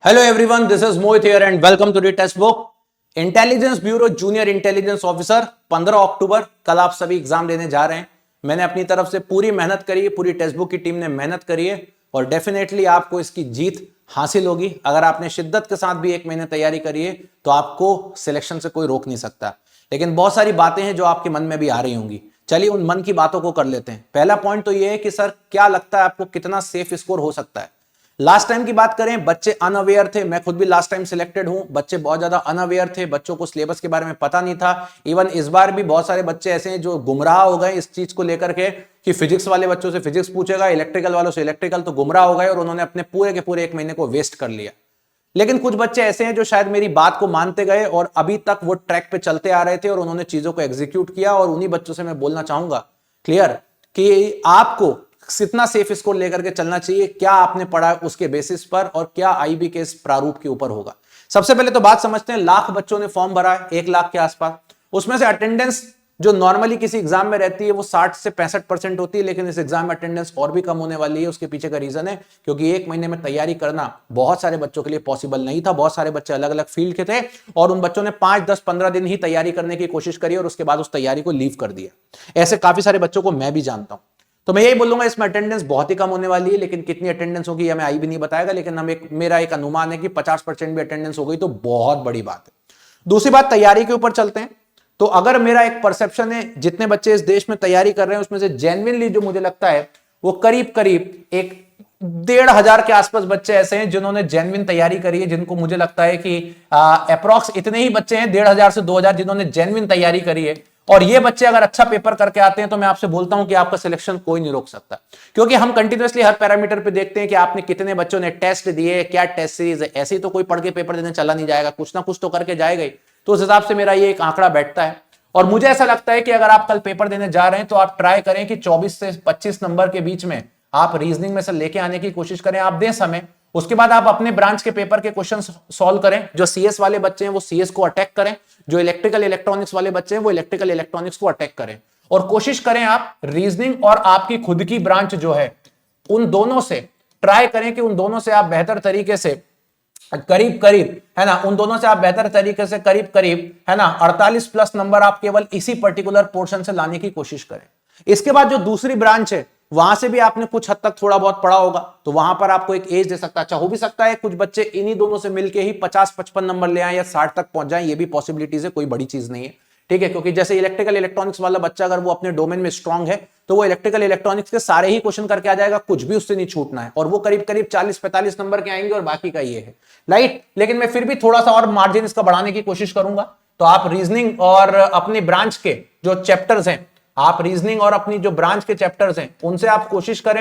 Hello everyone, this is Mohit here and welcome to the test book. Intelligence bureau junior intelligence officer 15 October कल आप सभी exam देने जा रहे हैं। मैंने अपनी तरफ से पूरी मेहनत करी है, पूरी टेस्ट बुक की टीम ने मेहनत करी है और डेफिनेटली आपको इसकी जीत हासिल होगी। अगर आपने शिद्दत के साथ भी 1 महीने तैयारी करी है तो आपको सिलेक्शन से कोई रोक नहीं सकता। लेकिन बहुत सारी बातें हैं जो आपके मन में भी आ रही होंगी। चलिए उन मन की बातों को कर लेते हैं। पहला पॉइंट तो यह है कि सर क्या लगता है आपको कितना सेफ स्कोर हो सकता है। लास्ट टाइम की बात करें, बच्चे अनअवेयर थे। मैं खुद भी लास्ट टाइम सिलेक्टेड हूं। बच्चे बहुत ज्यादा अनअवेयर थे, बच्चों को सिलेबस के बारे में पता नहीं था। इवन इस बार भी बहुत सारे बच्चे ऐसे हैं जो गुमराह हो गए इस चीज को लेकर के कि फिजिक्स वाले बच्चों से फिजिक्स पूछेगा, इलेक्ट्रिकल वालों से इलेक्ट्रिकल, तो गुमराह हो गए और उन्होंने अपने पूरे के पूरे 1 महीने को वेस्ट कर लिया। लेकिन कुछ बच्चे ऐसे हैं जो शायद मेरी बात को मानते गए और अभी तक वो ट्रैक पे चलते आ रहे थे और उन्होंने चीजों को एग्जीक्यूट किया। और उन्हीं बच्चों से मैं बोलना चाहूंगा क्लियर कि आपको कितना सेफ स्कोर लेकर के चलना चाहिए, क्या आपने पढ़ा उसके बेसिस पर और क्या आईबी के इस प्रारूप के ऊपर होगा। सबसे पहले तो बात समझते हैं, लाख बच्चों ने फॉर्म भरा है, 1 लाख के आसपास। उसमें से अटेंडेंस जो नॉर्मली किसी एग्जाम में रहती है वो 60 से 65% होती है, लेकिन इस एग्जाम में अटेंडेंस और भी कम होने वाली है। उसके पीछे का रीजन है क्योंकि 1 महीने में तैयारी करना बहुत सारे बच्चों के लिए पॉसिबल नहीं था। बहुत सारे बच्चे अलग अलग फील्ड के थे और उन बच्चों ने 5, 10, 15 दिन ही तैयारी करने की कोशिश करी और उसके बाद उस तैयारी को लीव कर दिया। ऐसे काफी सारे बच्चों को मैं भी जानता हूं। तो मैं यही बोलूंगा इसमें अटेंडेंस बहुत ही कम होने वाली है, लेकिन कितनी अटेंडेंस होगी हमें आई भी नहीं बताएगा। लेकिन मेरा एक अनुमान है कि 50% भी अटेंडेंस हो गई तो बहुत बड़ी बात है। दूसरी बात, तैयारी के ऊपर चलते हैं। तो अगर मेरा एक परसेप्शन है, जितने बच्चे इस देश में तैयारी कर रहे हैं उसमें से जेन्युइनली जो मुझे लगता है वो करीब करीब एक 1,500 के आसपास बच्चे ऐसे हैं जिन्होंने जेन्युइन तैयारी करी है, जिनको मुझे लगता है कि अप्रॉक्स इतने ही बच्चे हैं 1,500 से 2,000 जिन्होंने जेन्युइन तैयारी करी है। और ये बच्चे अगर अच्छा पेपर करके आते हैं तो मैं आपसे बोलता हूं कि आपका सिलेक्शन कोई नहीं रोक सकता, क्योंकि हम कंटिन्यूअसली हर पैरामीटर पे देखते हैं कि आपने कितने बच्चों ने टेस्ट दिए, क्या टेस्ट सीरीज है। ऐसे ही तो कोई पढ़ के पेपर देने चला नहीं जाएगा, कुछ ना कुछ तो करके जाएगा ही। तो उस हिसाब से मेरा ये एक आंकड़ा बैठता है और मुझे ऐसा लगता है कि अगर आप कल पेपर देने जा रहे हैं तो आप ट्राई करें कि 24 से 25 नंबर के बीच में आप रीजनिंग में से लेके आने की कोशिश करें। आप दें समय, उसके बाद आप अपने ब्रांच के पेपर के क्वेश्चन सॉल्व करें। जो सीएस वाले बच्चे हैं वो सीएस को अटैक करें, जो इलेक्ट्रिकल इलेक्ट्रॉनिक्स वाले बच्चे हैं वो इलेक्ट्रिकल इलेक्ट्रॉनिक्स को अटैक करें। और कोशिश करें आप रीजनिंग और आपकी खुद की ब्रांच जो है उन दोनों से ट्राई करें कि उन दोनों से आप बेहतर तरीके से करीब करीब है ना, उन दोनों से आप बेहतर तरीके से करीब करीब है ना 48 प्लस नंबर आप केवल इसी पर्टिकुलर पोर्शन से लाने की कोशिश करें। इसके बाद जो दूसरी ब्रांच है वहां से भी आपने कुछ हद तक थोड़ा बहुत पढ़ा होगा, तो वहां पर आपको एक एज दे सकता है। अच्छा, हो भी सकता है कुछ बच्चे इन्हीं दोनों से मिलके ही 50-55 नंबर ले आए या 60 तक पहुंच जाए, ये भी पॉसिबिलिटीज है, कोई बड़ी चीज नहीं है। ठीक है, क्योंकि जैसे इलेक्ट्रिकल इलेक्ट्रॉनिक्स वाला बच्चा अगर वो अपने डोमेन में स्ट्रांग है तो वो इलेक्ट्रिकल इलेक्ट्रॉनिक्स के सारे ही क्वेश्चन करके आ जाएगा, कुछ भी उससे नहीं छूटना है, और वो करीब करीब 40-45 नंबर के आएंगे और बाकी का ये है राइट। लेकिन मैं फिर भी थोड़ा सा और मार्जिन इसका बढ़ाने की कोशिश करूंगा। तो आप रीजनिंग और अपनी ब्रांच के जो चैप्टर्स हैं, आप रीजनिंग और अपनी जो ब्रांच के चैप्टर्स हैं उनसे आप कोशिश करें,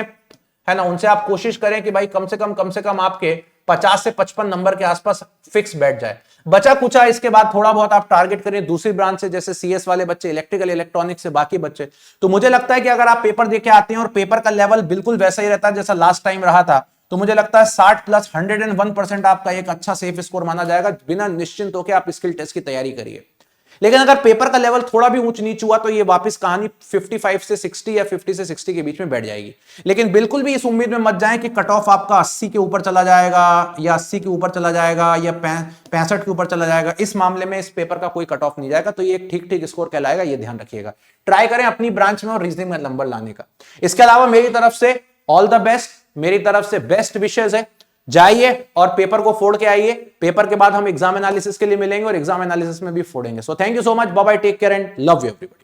है ना, उनसे आप कोशिश करें कि भाई कम से कम आपके 50 से 55 नंबर के आसपास फिक्स बैठ जाए। बचा कुचा इसके बाद थोड़ा बहुत आप टारगेट करें दूसरी ब्रांच से, जैसे सीएस वाले बच्चे, इलेक्ट्रिकल इलेक्ट्रॉनिक्स से बाकी बच्चे। तो मुझे लगता है कि अगर आप पेपर देके आते हैं और पेपर का लेवल बिल्कुल वैसा ही रहता है जैसा लास्ट टाइम रहा था, तो मुझे लगता है 60 प्लस 101% आपका एक अच्छा सेफ स्कोर माना जाएगा। बिना निश्चिंत होकर आप स्किल टेस्ट की तैयारी करिए। लेकिन अगर पेपर का लेवल थोड़ा भी ऊंच नीच हुआ तो ये वापस कहानी 55 से 60 या 50 से 60 के बीच में बैठ जाएगी। लेकिन बिल्कुल भी इस उम्मीद में मत जाएं कि कट ऑफ आपका 80 के ऊपर चला जाएगा या 80 के ऊपर चला जाएगा या 65 के ऊपर चला जाएगा। इस मामले में इस पेपर का कोई कट ऑफ नहीं जाएगा, तो ये एक ठीक ठीक स्कोर कहलाएगा, ये ध्यान रखिएगा। ट्राई करें अपनी ब्रांच में और रीजनिंग में नंबर लाने का। इसके अलावा मेरी तरफ से ऑल द बेस्ट, मेरी तरफ से बेस्ट विशेष है। जाइए और पेपर को फोड़ के आइए। पेपर के बाद हम एग्जाम एनालिसिस के लिए मिलेंगे और एग्जाम एनालिसिस में भी फोड़ेंगे। So thank you so much, bye bye, take care and love you everybody.